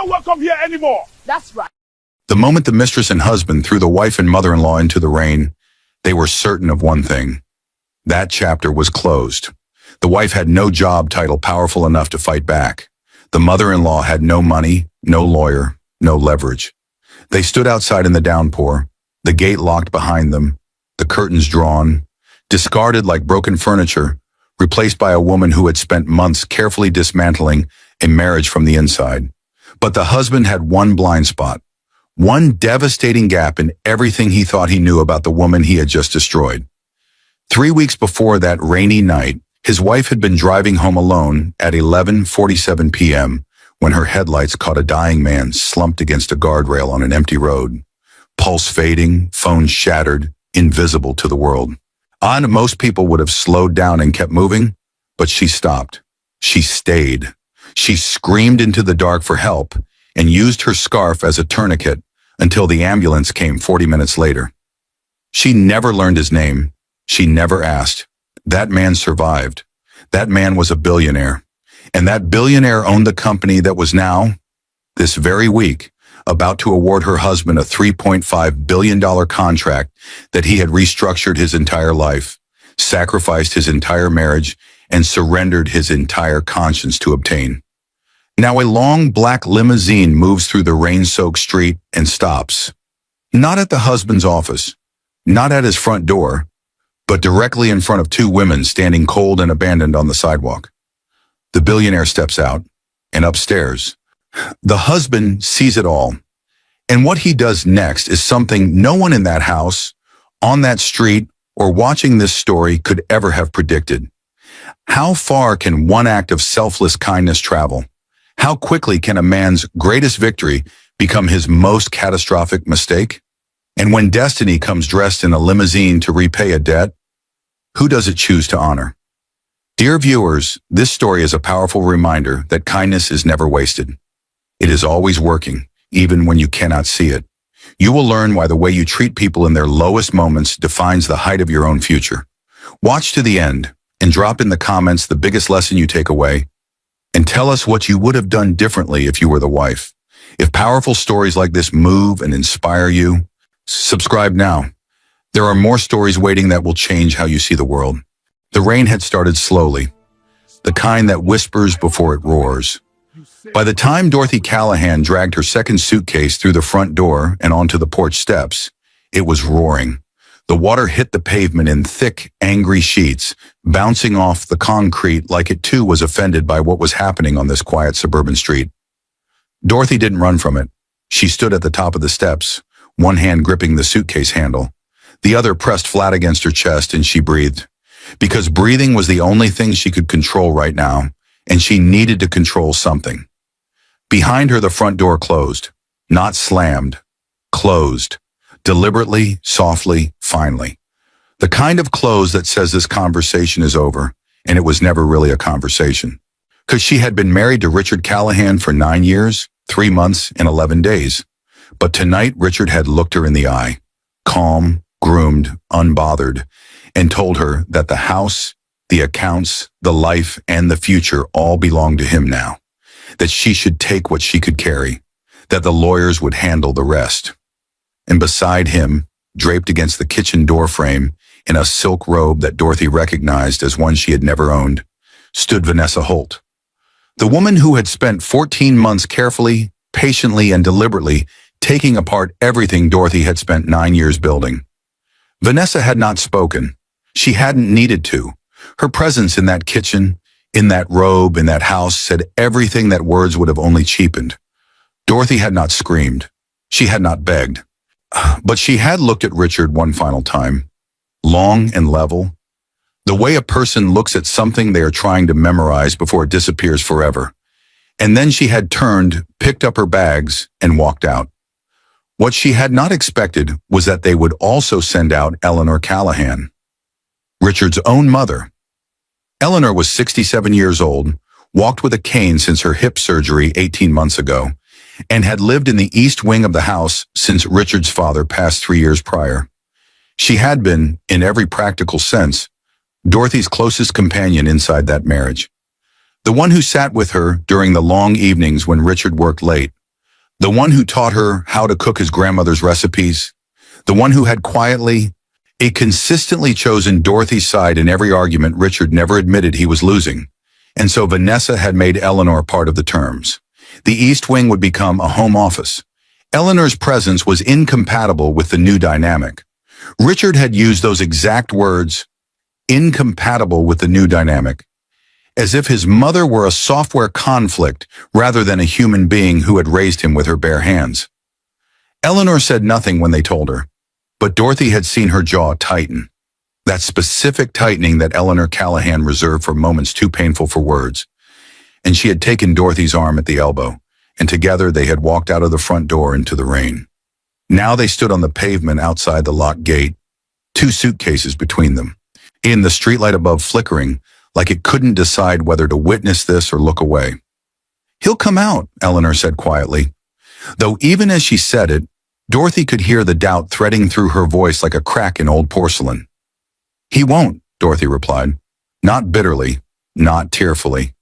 not welcome here anymore. That's right. The moment the mistress and husband threw the wife and mother-in-law into the rain, they were certain of one thing. That chapter was closed. The wife had no job title powerful enough to fight back. The mother-in-law had no money, no lawyer, no leverage. They stood outside in the downpour, the gate locked behind them, the curtains drawn, discarded like broken furniture, replaced by a woman who had spent months carefully dismantling a marriage from the inside. But the husband had one blind spot, one devastating gap in everything he thought he knew about the woman he had just destroyed. 3 weeks before that rainy night, his wife had been driving home alone at 11:47 p.m. when her headlights caught a dying man slumped against a guardrail on an empty road. Pulse fading, phone shattered, invisible to the world. Most people would have slowed down and kept moving, but she stopped. She stayed. She screamed into the dark for help and used her scarf as a tourniquet until the ambulance came 40 minutes later. She never learned his name. She never asked. That man survived. That man was a billionaire. And that billionaire owned the company that was now, this very week, about to award her husband a $3.5 billion contract that he had restructured his entire life, sacrificed his entire marriage, and surrendered his entire conscience to obtain. Now a long black limousine moves through the rain-soaked street and stops. Not at the husband's office, not at his front door, but directly in front of two women standing cold and abandoned on the sidewalk. The billionaire steps out, and upstairs, the husband sees it all. And what he does next is something no one in that house, on that street, or watching this story could ever have predicted. How far can one act of selfless kindness travel? How quickly can a man's greatest victory become his most catastrophic mistake? And when destiny comes dressed in a limousine to repay a debt, who does it choose to honor? Dear viewers, this story is a powerful reminder that kindness is never wasted. It is always working, even when you cannot see it. You will learn why the way you treat people in their lowest moments defines the height of your own future. Watch to the end and drop in the comments the biggest lesson you take away, and tell us what you would have done differently if you were the wife. If powerful stories like this move and inspire you, subscribe now. There are more stories waiting that will change how you see the world. The rain had started slowly, the kind that whispers before it roars. By the time Dorothy Callahan dragged her second suitcase through the front door and onto the porch steps, it was roaring. The water hit the pavement in thick, angry sheets, bouncing off the concrete like it too was offended by what was happening on this quiet suburban street. Dorothy didn't run from it. She stood at the top of the steps, one hand gripping the suitcase handle, the other pressed flat against her chest, and she breathed. Because breathing was the only thing she could control right now, and she needed to control something. Behind her, the front door closed. Not slammed. Closed. Deliberately, softly, finally. The kind of close that says this conversation is over, and it was never really a conversation. Because she had been married to Richard Callahan for 9 years, 3 months, and 11 days. But tonight, Richard had looked her in the eye, calm, groomed, unbothered, and told her that the house, the accounts, the life, and the future all belonged to him now. That she should take what she could carry, that the lawyers would handle the rest. And beside him, draped against the kitchen door frame, in a silk robe that Dorothy recognized as one she had never owned, stood Vanessa Holt. The woman who had spent 14 months carefully, patiently, and deliberately taking apart everything Dorothy had spent 9 years building. Vanessa had not spoken. She hadn't needed to. Her presence in that kitchen, in that robe, in that house said everything that words would have only cheapened. Dorothy had not screamed. She had not begged. But she had looked at Richard one final time, long and level, the way a person looks at something they are trying to memorize before it disappears forever. And then she had turned, picked up her bags, and walked out. What she had not expected was that they would also send out Eleanor Callahan, Richard's own mother. Eleanor was 67 years old, walked with a cane since her hip surgery 18 months ago, and had lived in the east wing of the house since Richard's father passed 3 years prior. She had been, in every practical sense, Dorothy's closest companion inside that marriage. The one who sat with her during the long evenings when Richard worked late, The one who taught her how to cook his grandmother's recipes. The one who had quietly, consistently chosen Dorothy's side in every argument Richard never admitted he was losing. And so Vanessa had made Eleanor part of the terms. The East Wing would become a home office. Eleanor's presence was incompatible with the new dynamic. Richard had used those exact words, incompatible with the new dynamic, as if his mother were a software conflict rather than a human being who had raised him with her bare hands. Eleanor said nothing when they told her, but Dorothy had seen her jaw tighten. That specific tightening that Eleanor Callahan reserved for moments too painful for words. And she had taken Dorothy's arm at the elbow, and together they had walked out of the front door into the rain. Now they stood on the pavement outside the locked gate, 2 suitcases between them. In the streetlight above flickering, like it couldn't decide whether to witness this or look away. "He'll come out," Eleanor said quietly. Though even as she said it, Dorothy could hear the doubt threading through her voice like a crack in old porcelain. "He won't," Dorothy replied. Not bitterly, not tearfully.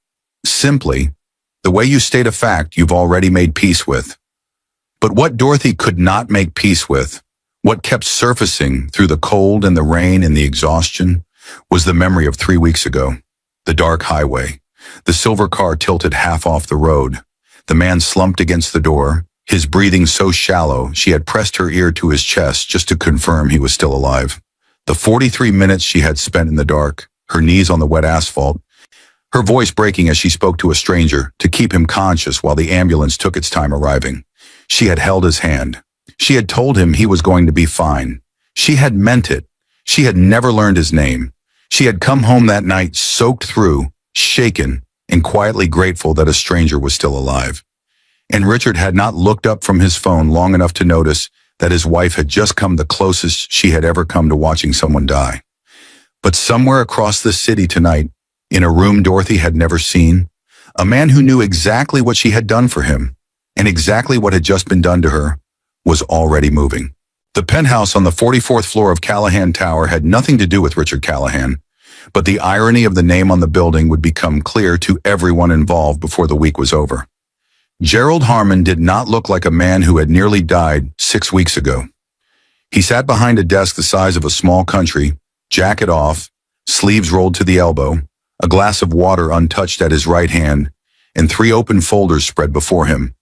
Simply, the way you state a fact you've already made peace with. But what Dorothy could not make peace with, what kept surfacing through the cold and the rain and the exhaustion, was the memory of 3 weeks ago. The dark highway, the silver car tilted half off the road, the man slumped against the door, his breathing so shallow she had pressed her ear to his chest just to confirm he was still alive. The 43 minutes she had spent in the dark, her knees on the wet asphalt, her voice breaking as she spoke to a stranger to keep him conscious while the ambulance took its time arriving. She had held his hand. She had told him he was going to be fine. She had meant it. She had never learned his name. She had come home that night soaked through, shaken, and quietly grateful that a stranger was still alive. And Richard had not looked up from his phone long enough to notice that his wife had just come the closest she had ever come to watching someone die. But somewhere across the city tonight, in a room Dorothy had never seen, a man who knew exactly what she had done for him, and exactly what had just been done to her, was already moving. The penthouse on the 44th floor of Callahan Tower had nothing to do with Richard Callahan, but the irony of the name on the building would become clear to everyone involved before the week was over. Gerald Harmon did not look like a man who had nearly died 6 weeks ago. He sat behind a desk the size of a small country, jacket off, sleeves rolled to the elbow, a glass of water untouched at his right hand, and 3 open folders spread before him,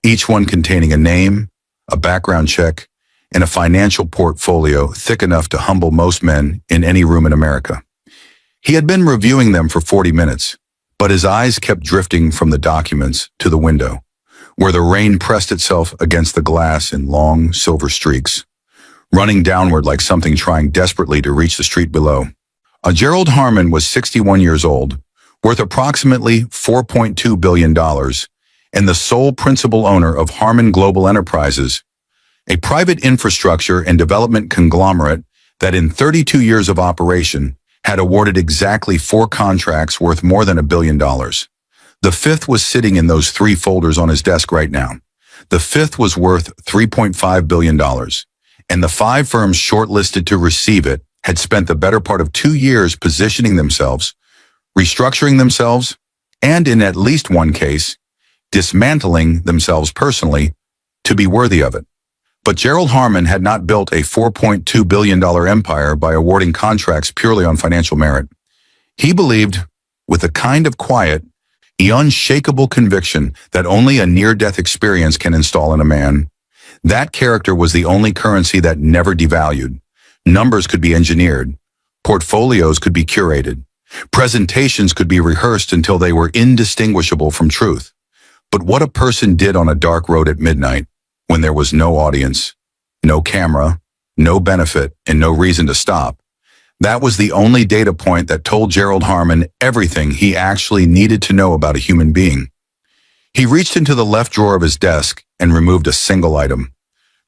each one containing a name, a background check, and a financial portfolio thick enough to humble most men in any room in America. He had been reviewing them for 40 minutes, but his eyes kept drifting from the documents to the window, where the rain pressed itself against the glass in long silver streaks, running downward like something trying desperately to reach the street below. Gerald Harmon was 61 years old, worth approximately $4.2 billion, and the sole principal owner of Harmon Global Enterprises, a private infrastructure and development conglomerate that in 32 years of operation had awarded exactly 4 contracts worth more than $1 billion. The 5th was sitting in those 3 folders on his desk right now. The 5th was worth $3.5 billion, and the 5 firms shortlisted to receive it had spent the better part of 2 years positioning themselves, restructuring themselves, and in at least one case, dismantling themselves personally to be worthy of it. But Gerald Harmon had not built a $4.2 billion empire by awarding contracts purely on financial merit. He believed, with a kind of quiet, unshakable conviction that only a near-death experience can install in a man, that character was the only currency that never devalued. Numbers could be engineered, portfolios could be curated, presentations could be rehearsed until they were indistinguishable from truth. But what a person did on a dark road at midnight, when there was no audience, no camera, no benefit, and no reason to stop, that was the only data point that told Gerald Harmon everything he actually needed to know about a human being. He reached into the left drawer of his desk and removed a single item.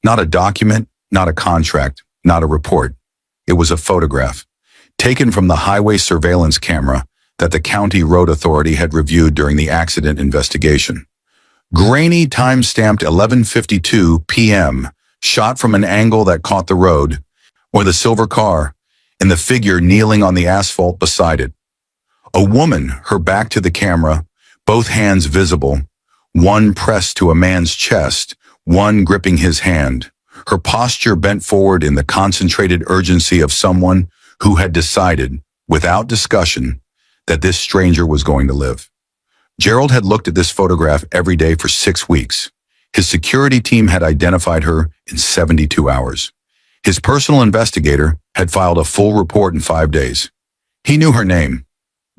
Not a document, not a contract, not a report. It was a photograph, taken from the highway surveillance camera that the county road authority had reviewed during the accident investigation. Grainy, time-stamped 11:52 p.m., shot from an angle that caught the road, or the silver car, and the figure kneeling on the asphalt beside it. A woman, her back to the camera, both hands visible, one pressed to a man's chest, one gripping his hand. Her posture bent forward in the concentrated urgency of someone who had decided, without discussion, that this stranger was going to live. Gerald had looked at this photograph every day for 6 weeks. His security team had identified her in 72 hours. His personal investigator had filed a full report in 5 days. He knew her name,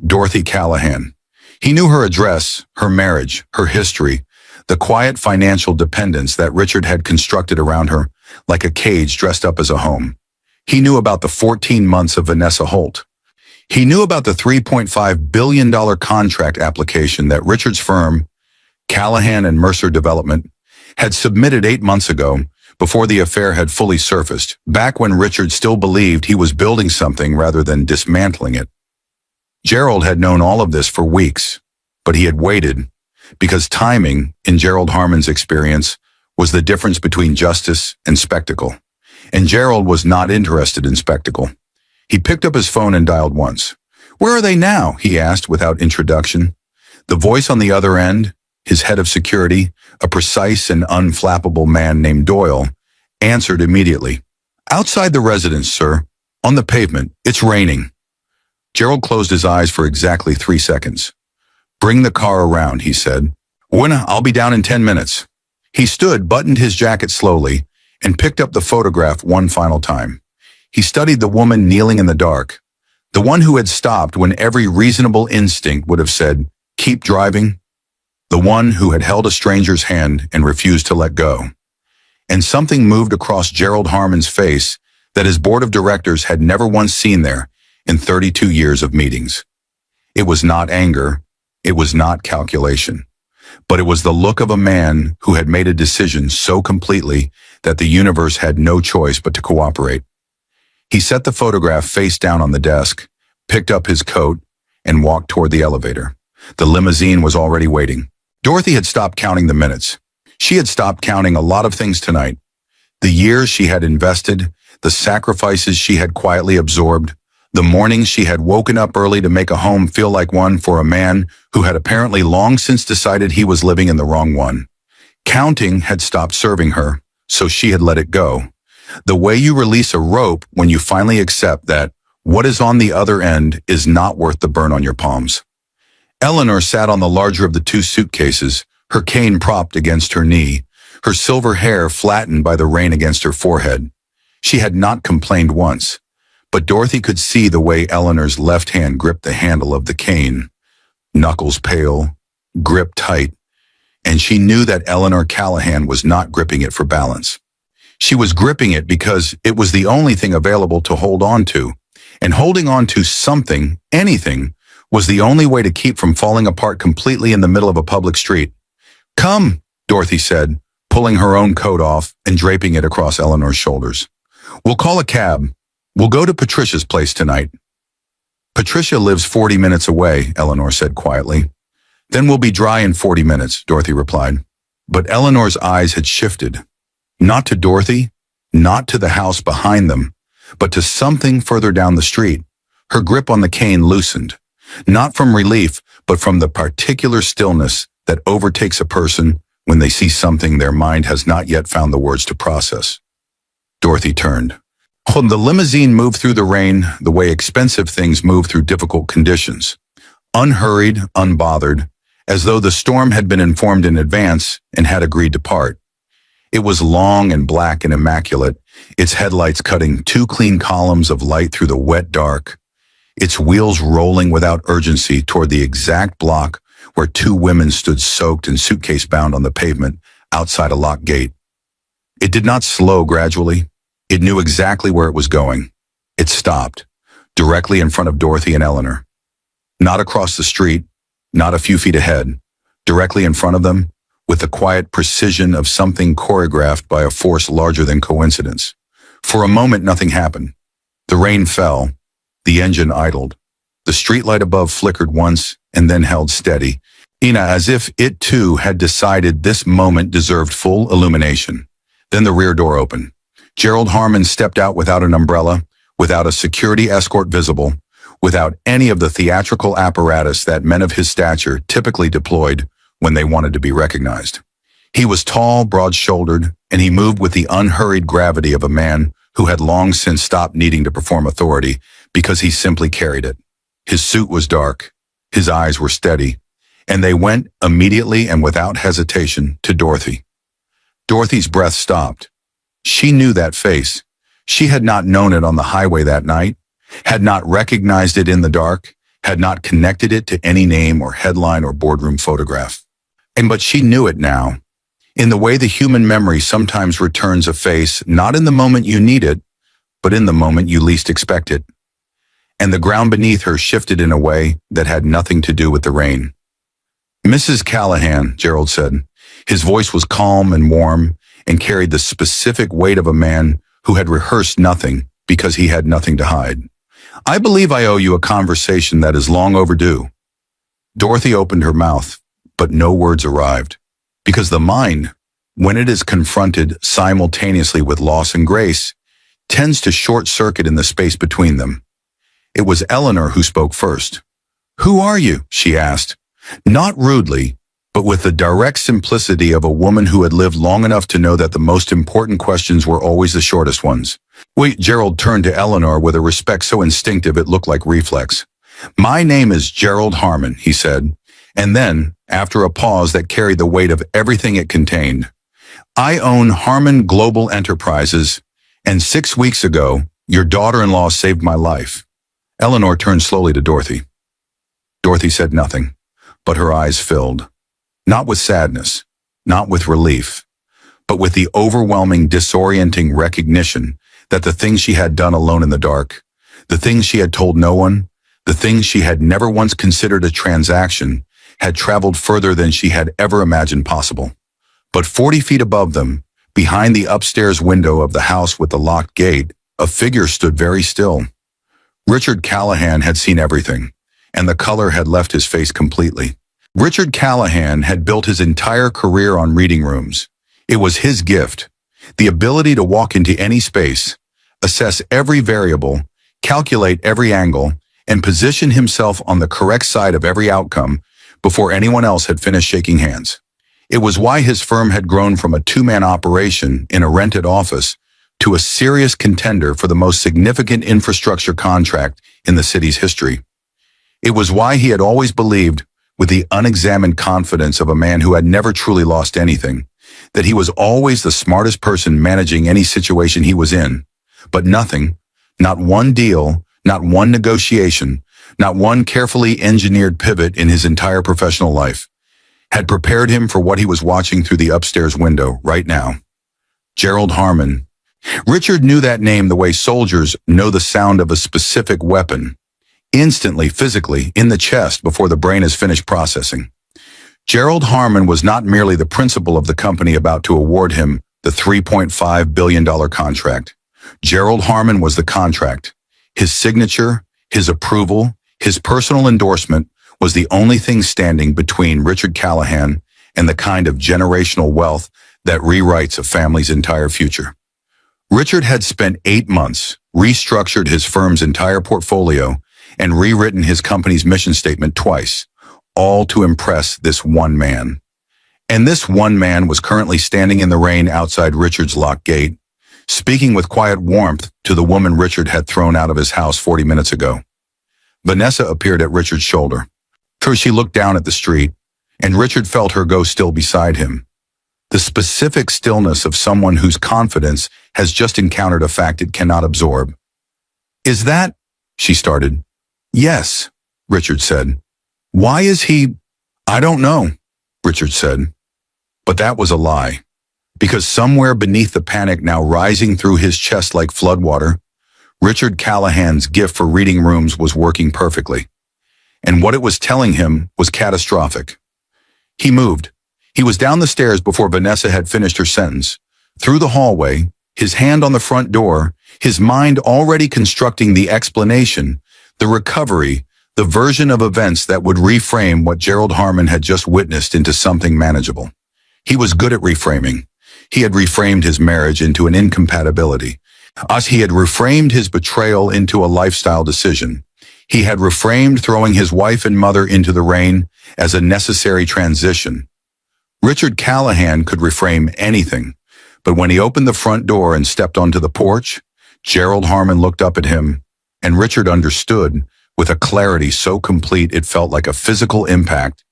Dorothy Callahan. He knew her address, her marriage, her history, the quiet financial dependence that Richard had constructed around her like a cage dressed up as a home. He knew about the 14 months of Vanessa Holt. He knew about the $3.5 billion contract application that Richard's firm, Callahan and Mercer Development, had submitted 8 months ago before the affair had fully surfaced, back when Richard still believed he was building something rather than dismantling it. Gerald had known all of this for weeks, but he had waited because timing, in Gerald Harmon's experience, was the difference between justice and spectacle. And Gerald was not interested in spectacle. He picked up his phone and dialed once. "Where are they now?" he asked without introduction. The voice on the other end, his head of security, a precise and unflappable man named Doyle, answered immediately. "Outside the residence, sir. On the pavement. It's raining." Gerald closed his eyes for exactly 3 seconds. "Bring the car around," he said. "Buena, I'll be down in 10 minutes. He stood, buttoned his jacket slowly, and picked up the photograph one final time. He studied the woman kneeling in the dark, the one who had stopped when every reasonable instinct would have said, "Keep driving," the one who had held a stranger's hand and refused to let go. And something moved across Gerald Harmon's face that his board of directors had never once seen there in 32 years of meetings. It was not anger, it was not calculation, but it was the look of a man who had made a decision so completely that the universe had no choice but to cooperate. He set the photograph face down on the desk, picked up his coat, and walked toward the elevator. The limousine was already waiting. Dorothy had stopped counting the minutes. She had stopped counting a lot of things tonight. The years she had invested, the sacrifices she had quietly absorbed, the mornings she had woken up early to make a home feel like one for a man who had apparently long since decided he was living in the wrong one. Counting had stopped serving her, so she had let it go. The way you release a rope when you finally accept that what is on the other end is not worth the burn on your palms. Eleanor sat on the larger of the two suitcases, her cane propped against her knee, her silver hair flattened by the rain against her forehead. She had not complained once, but Dorothy could see the way Eleanor's left hand gripped the handle of the cane, knuckles pale, grip tight, and she knew that Eleanor Callahan was not gripping it for balance. She was gripping it because it was the only thing available to hold on to, and holding on to something, anything, was the only way to keep from falling apart completely in the middle of a public street. "Come," Dorothy said, pulling her own coat off and draping it across Eleanor's shoulders. "We'll call a cab. We'll go to Patricia's place tonight." "Patricia lives 40 minutes away," Eleanor said quietly. "Then we'll be dry in 40 minutes," Dorothy replied. But Eleanor's eyes had shifted. Not to Dorothy, not to the house behind them, but to something further down the street. Her grip on the cane loosened, not from relief, but from the particular stillness that overtakes a person when they see something their mind has not yet found the words to process. Dorothy turned. The limousine moved through the rain the way expensive things move through difficult conditions. Unhurried, unbothered, as though the storm had been informed in advance and had agreed to part. It was long and black and immaculate, its headlights cutting 2 clean columns of light through the wet dark, its wheels rolling without urgency toward the exact block where 2 women stood soaked and suitcase-bound on the pavement outside a locked gate. It did not slow gradually. It knew exactly where it was going. It stopped, directly in front of Dorothy and Eleanor. Not across the street, not a few feet ahead, directly in front of them, with the quiet precision of something choreographed by a force larger than coincidence. For a moment, nothing happened. The rain fell. The engine idled. The streetlight above flickered once and then held steady, as if it too had decided this moment deserved full illumination. Then the rear door opened. Gerald Harmon stepped out without an umbrella, without a security escort visible, without any of the theatrical apparatus that men of his stature typically deployed when they wanted to be recognized. He was tall, broad-shouldered, and he moved with the unhurried gravity of a man who had long since stopped needing to perform authority because he simply carried it. His suit was dark, his eyes were steady, and they went immediately and without hesitation to Dorothy. Dorothy's breath stopped. She knew that face. She had not known it on the highway that night, had not recognized it in the dark, had not connected it to any name or headline or boardroom photograph. But she knew it now. In the way the human memory sometimes returns a face, not in the moment you need it, but in the moment you least expect it. And the ground beneath her shifted in a way that had nothing to do with the rain. "Mrs. Callahan," Gerald said. His voice was calm and warm and carried the specific weight of a man who had rehearsed nothing because he had nothing to hide. "I believe I owe you a conversation that is long overdue." Dorothy opened her mouth, but no words arrived. Because the mind, when it is confronted simultaneously with loss and grace, tends to short-circuit in the space between them. It was Eleanor who spoke first. "Who are you?" she asked, not rudely, but with the direct simplicity of a woman who had lived long enough to know that the most important questions were always the shortest ones. Wait, Gerald turned to Eleanor with a respect so instinctive it looked like reflex. "My name is Gerald Harmon," he said, and then, after a pause that carried the weight of everything it contained, "I own Harmon Global Enterprises, and 6 weeks ago, your daughter-in-law saved my life." Eleanor turned slowly to Dorothy. Dorothy said nothing, but her eyes filled. Not with sadness, not with relief, but with the overwhelming, disorienting recognition that the things she had done alone in the dark, the things she had told no one, the things she had never once considered a transaction, had traveled further than she had ever imagined possible. But 40 feet above them, behind the upstairs window of the house with the locked gate, a figure stood very still. Richard Callahan had seen everything, and the color had left his face completely. Richard Callahan had built his entire career on reading rooms. It was his gift, the ability to walk into any space, assess every variable, calculate every angle, and position himself on the correct side of every outcome before anyone else had finished shaking hands. It was why his firm had grown from a two-man operation in a rented office to a serious contender for the most significant infrastructure contract in the city's history. It was why he had always believed, with the unexamined confidence of a man who had never truly lost anything, that he was always the smartest person managing any situation he was in. But nothing, not one deal, not one negotiation, not one carefully engineered pivot in his entire professional life, had prepared him for what he was watching through the upstairs window right now. Gerald Harmon. Richard knew that name the way soldiers know the sound of a specific weapon, instantly, physically, in the chest before the brain is finished processing. Gerald Harmon was not merely the principal of the company about to award him the $3.5 billion contract. Gerald Harmon was the contract. His signature, his approval, his personal endorsement was the only thing standing between Richard Callahan and the kind of generational wealth that rewrites a family's entire future. Richard had spent 8 months, restructured his firm's entire portfolio, and rewritten his company's mission statement twice, all to impress this one man. And this one man was currently standing in the rain outside Richard's locked gate, speaking with quiet warmth to the woman Richard had thrown out of his house 40 minutes ago. Vanessa appeared at Richard's shoulder. She looked down at the street, and Richard felt her go still beside him. The specific stillness of someone whose confidence has just encountered a fact it cannot absorb. "Is that?" she started. "Yes," Richard said. "Why is he?" "I don't know," Richard said. But that was a lie, because somewhere beneath the panic now rising through his chest like floodwater, Richard Callahan's gift for reading rooms was working perfectly. And what it was telling him was catastrophic. He moved. He was down the stairs before Vanessa had finished her sentence, through the hallway, his hand on the front door, his mind already constructing the explanation, the recovery, the version of events that would reframe what Gerald Harmon had just witnessed into something manageable. He was good at reframing. He had reframed his marriage into an incompatibility. He had reframed his betrayal into a lifestyle decision. He had reframed throwing his wife and mother into the rain as a necessary transition. Richard Callahan could reframe anything, but when he opened the front door and stepped onto the porch, Gerald Harmon looked up at him, and Richard understood, with a clarity so complete it felt like a physical impact,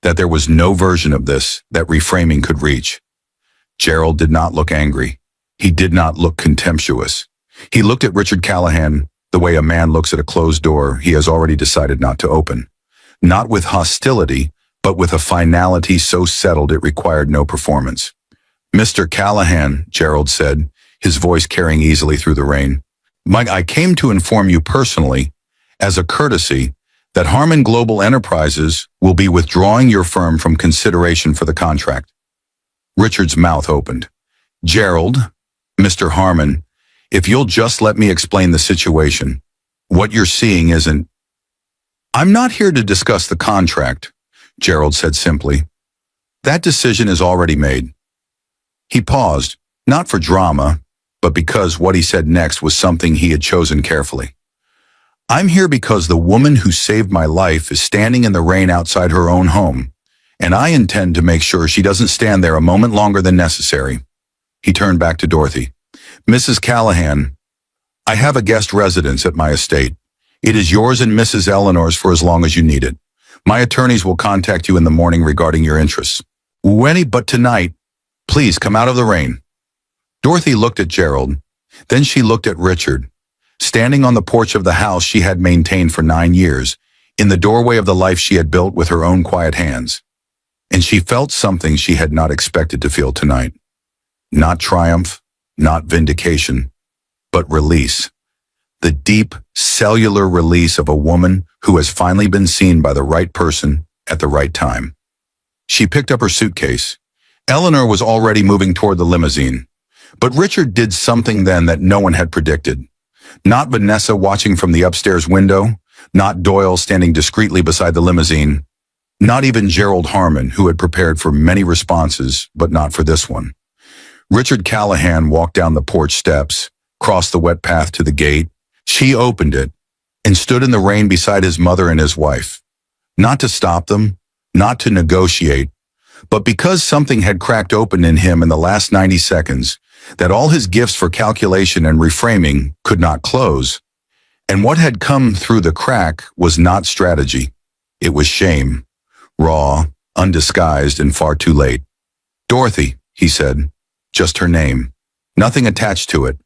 that there was no version of this that reframing could reach. Gerald did not look angry. He did not look contemptuous. He looked at Richard Callahan the way a man looks at a closed door he has already decided not to open. Not with hostility, but with a finality so settled it required no performance. "Mr. Callahan," Gerald said, his voice carrying easily through the rain, "I came to inform you personally, as a courtesy, that Harmon Global Enterprises will be withdrawing your firm from consideration for the contract." Richard's mouth opened. "Gerald, Mr. Harmon, if you'll just let me explain the situation. What you're seeing isn't—" "I'm not here to discuss the contract," Gerald said simply. "That decision is already made." He paused, not for drama, but because what he said next was something he had chosen carefully. "I'm here because the woman who saved my life is standing in the rain outside her own home, and I intend to make sure she doesn't stand there a moment longer than necessary." He turned back to Dorothy. "Mrs. Callahan, I have a guest residence at my estate. It is yours and Mrs. Eleanor's for as long as you need it. My attorneys will contact you in the morning regarding your interests. But tonight, please come out of the rain." Dorothy looked at Gerald. Then she looked at Richard, standing on the porch of the house she had maintained for 9 years, in the doorway of the life she had built with her own quiet hands. And she felt something she had not expected to feel tonight. Not triumph, not vindication, but release. The deep, cellular release of a woman who has finally been seen by the right person at the right time. She picked up her suitcase. Eleanor was already moving toward the limousine. But Richard did something then that no one had predicted. Not Vanessa watching from the upstairs window, not Doyle standing discreetly beside the limousine, not even Gerald Harmon, who had prepared for many responses, but not for this one. Richard Callahan walked down the porch steps, crossed the wet path to the gate. She opened it and stood in the rain beside his mother and his wife. Not to stop them, not to negotiate, but because something had cracked open in him in the last 90 seconds, that all his gifts for calculation and reframing could not close. And what had come through the crack was not strategy. It was shame, raw, undisguised, and far too late. "Dorothy," he said, just her name, nothing attached to it,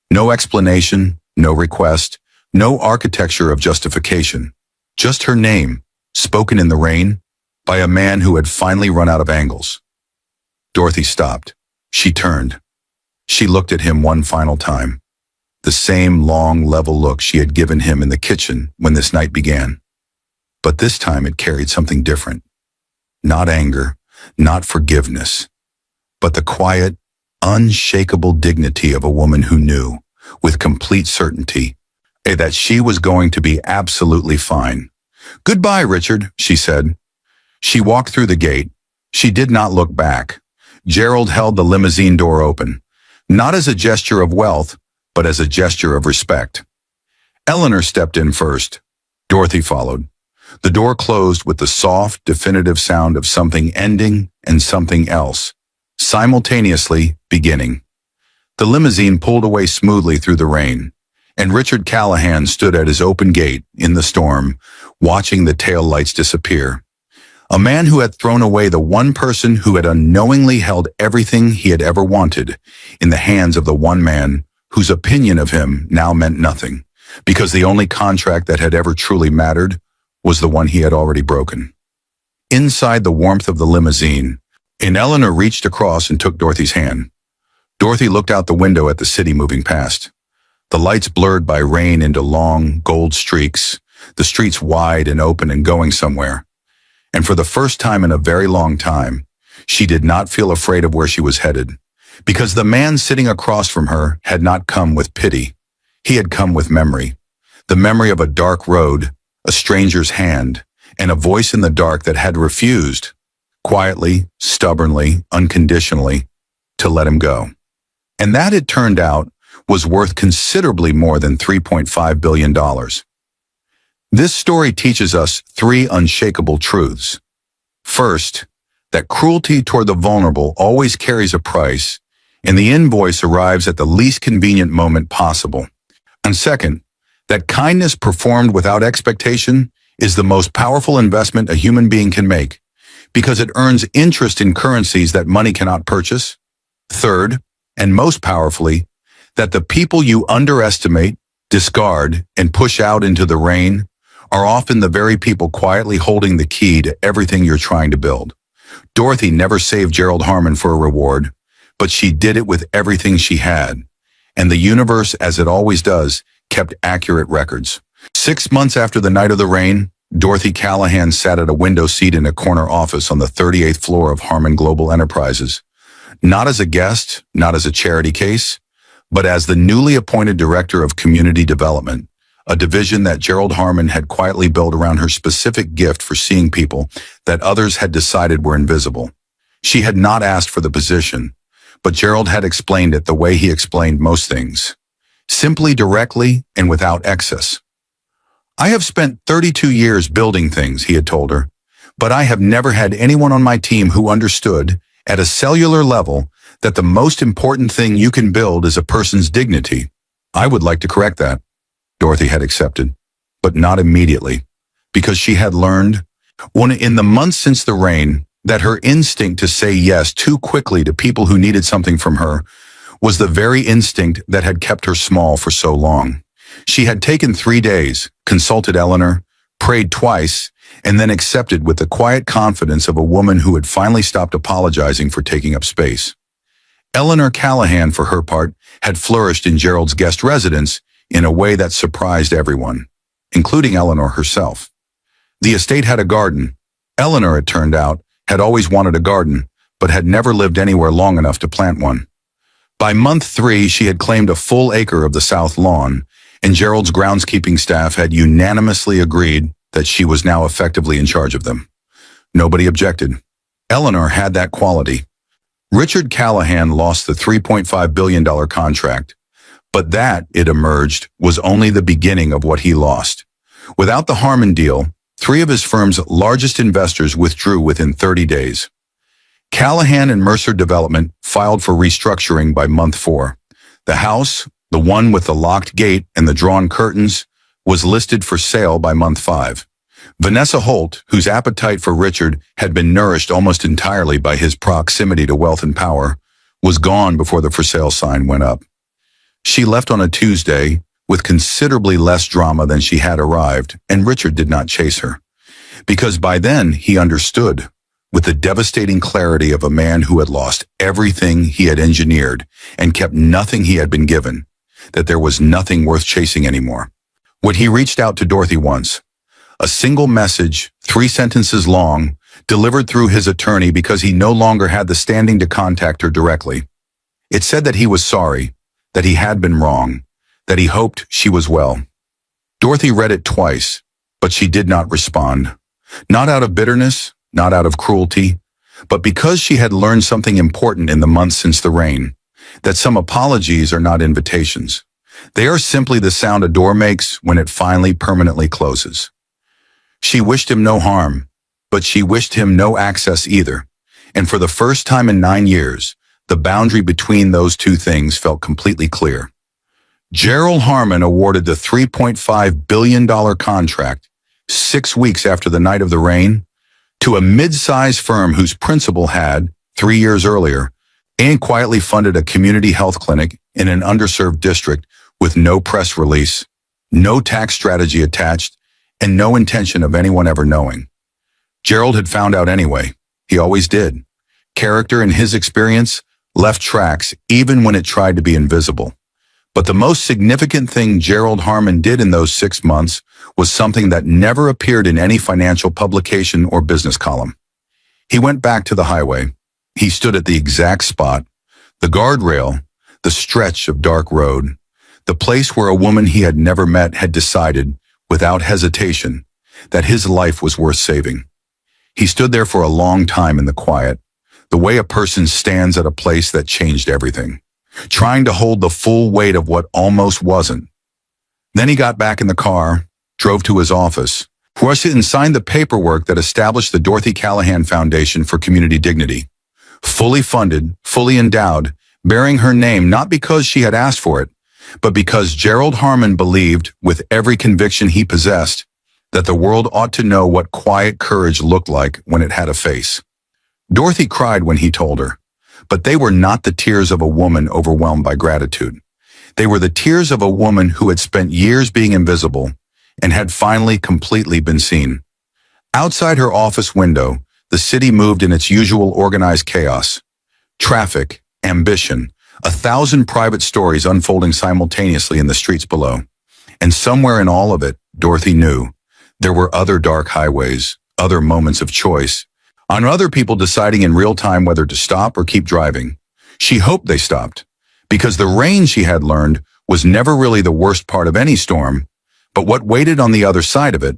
no explanation, no request, no architecture of justification, just her name, spoken in the rain, by a man who had finally run out of angles. Dorothy stopped. She turned. She looked at him one final time. The same long, level look she had given him in the kitchen when this night began. But this time it carried something different. Not anger, not forgiveness, but the quiet, unshakable dignity of a woman who knew, with complete certainty, that she was going to be absolutely fine. "Goodbye, Richard," she said. She walked through the gate. She did not look back. Gerald held the limousine door open, not as a gesture of wealth, but as a gesture of respect. Eleanor stepped in first. Dorothy followed. The door closed with the soft, definitive sound of something ending and something else, simultaneously beginning. The limousine pulled away smoothly through the rain, and Richard Callahan stood at his open gate in the storm, watching the tail lights disappear. A man who had thrown away the one person who had unknowingly held everything he had ever wanted in the hands of the one man whose opinion of him now meant nothing, because the only contract that had ever truly mattered was the one he had already broken. Inside the warmth of the limousine, Eleanor reached across and took Dorothy's hand. Dorothy looked out the window at the city moving past. The lights blurred by rain into long, gold streaks, the streets wide and open and going somewhere. And for the first time in a very long time, she did not feel afraid of where she was headed, because the man sitting across from her had not come with pity. He had come with memory, the memory of a dark road, a stranger's hand, and a voice in the dark that had refused, quietly, stubbornly, unconditionally, to let him go. And that, it turned out, was worth considerably more than $3.5 billion. This story teaches us three unshakable truths. First, that cruelty toward the vulnerable always carries a price, and the invoice arrives at the least convenient moment possible. And second, that kindness performed without expectation is the most powerful investment a human being can make, because it earns interest in currencies that money cannot purchase. Third, and most powerfully, that the people you underestimate, discard, and push out into the rain are often the very people quietly holding the key to everything you're trying to build. Dorothy never saved Gerald Harmon for a reward, but she did it with everything she had. And the universe, as it always does, kept accurate records. 6 months after the night of the rain, Dorothy Callahan sat at a window seat in a corner office on the 38th floor of Harmon Global Enterprises. Not as a guest, not as a charity case, but as the newly appointed Director of Community Development, a division that Gerald Harmon had quietly built around her specific gift for seeing people that others had decided were invisible. She had not asked for the position, but Gerald had explained it the way he explained most things. Simply, directly, and without excess. "I have spent 32 years building things," he had told her, "but I have never had anyone on my team who understood, at a cellular level, that the most important thing you can build is a person's dignity. I would like to correct that." Dorothy had accepted, but not immediately, because she had learned, in the months since the rain, that her instinct to say yes too quickly to people who needed something from her was the very instinct that had kept her small for so long. She had taken 3 days, consulted Eleanor, prayed twice, and then accepted with the quiet confidence of a woman who had finally stopped apologizing for taking up space. Eleanor Callahan, for her part, had flourished in Gerald's guest residence in a way that surprised everyone, including Eleanor herself. The estate had a garden. Eleanor, it turned out, had always wanted a garden, but had never lived anywhere long enough to plant one. By month 3, she had claimed a full acre of the south lawn, and Gerald's groundskeeping staff had unanimously agreed that she was now effectively in charge of them. Nobody objected. Eleanor had that quality. Richard Callahan lost the $3.5 billion contract, but that, it emerged, was only the beginning of what he lost. Without the Harmon deal, 3 of his firm's largest investors withdrew within 30 days. Callahan and Mercer Development filed for restructuring by month 4. The house, the one with the locked gate and the drawn curtains, was listed for sale by month 5. Vanessa Holt, whose appetite for Richard had been nourished almost entirely by his proximity to wealth and power, was gone before the for sale sign went up. She left on a Tuesday with considerably less drama than she had arrived, and Richard did not chase her. Because by then he understood, with the devastating clarity of a man who had lost everything he had engineered and kept nothing he had been given, that there was nothing worth chasing anymore. When he reached out to Dorothy once, a single message, 3 sentences long, delivered through his attorney because he no longer had the standing to contact her directly. It said that he was sorry, that he had been wrong, that he hoped she was well. Dorothy read it twice, but she did not respond. Not out of bitterness, not out of cruelty, but because she had learned something important in the months since the rain, that some apologies are not invitations. They are simply the sound a door makes when it finally permanently closes. She wished him no harm, but she wished him no access either, and for the first time in 9 years, the boundary between those two things felt completely clear. Gerald Harmon awarded the $3.5 billion contract 6 weeks after the night of the rain to a mid-size firm whose principal had, 3 years earlier, and quietly funded a community health clinic in an underserved district with no press release, no tax strategy attached, and no intention of anyone ever knowing. Gerald had found out anyway. He always did. Character, in his experience, left tracks even when it tried to be invisible. But the most significant thing Gerald Harmon did in those 6 months was something that never appeared in any financial publication or business column. He went back to the highway. He stood at the exact spot, the guardrail, the stretch of dark road, the place where a woman he had never met had decided, without hesitation, that his life was worth saving. He stood there for a long time in the quiet, the way a person stands at a place that changed everything, trying to hold the full weight of what almost wasn't. Then he got back in the car, drove to his office, rushed and signed the paperwork that established the Dorothy Callahan Foundation for Community Dignity. Fully funded, fully endowed, bearing her name not because she had asked for it, but because Gerald Harmon believed, with every conviction he possessed, that the world ought to know what quiet courage looked like when it had a face. Dorothy cried when he told her, but they were not the tears of a woman overwhelmed by gratitude. They were the tears of a woman who had spent years being invisible and had finally completely been seen. Outside her office window, the city moved in its usual organized chaos. Traffic, ambition, 1,000 private stories unfolding simultaneously in the streets below. And somewhere in all of it, Dorothy knew, there were other dark highways, other moments of choice, on other people deciding in real time whether to stop or keep driving. She hoped they stopped, because the rain, she had learned, was never really the worst part of any storm, but what waited on the other side of it.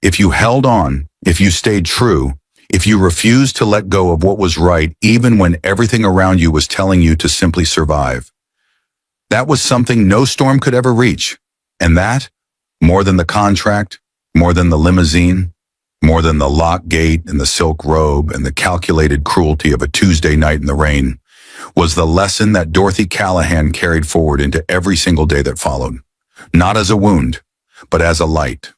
If you held on, if you stayed true, if you refused to let go of what was right even when everything around you was telling you to simply survive. That was something no storm could ever reach. And that, more than the contract, more than the limousine, more than the locked gate and the silk robe and the calculated cruelty of a Tuesday night in the rain, was the lesson that Dorothy Callahan carried forward into every single day that followed. Not as a wound, but as a light.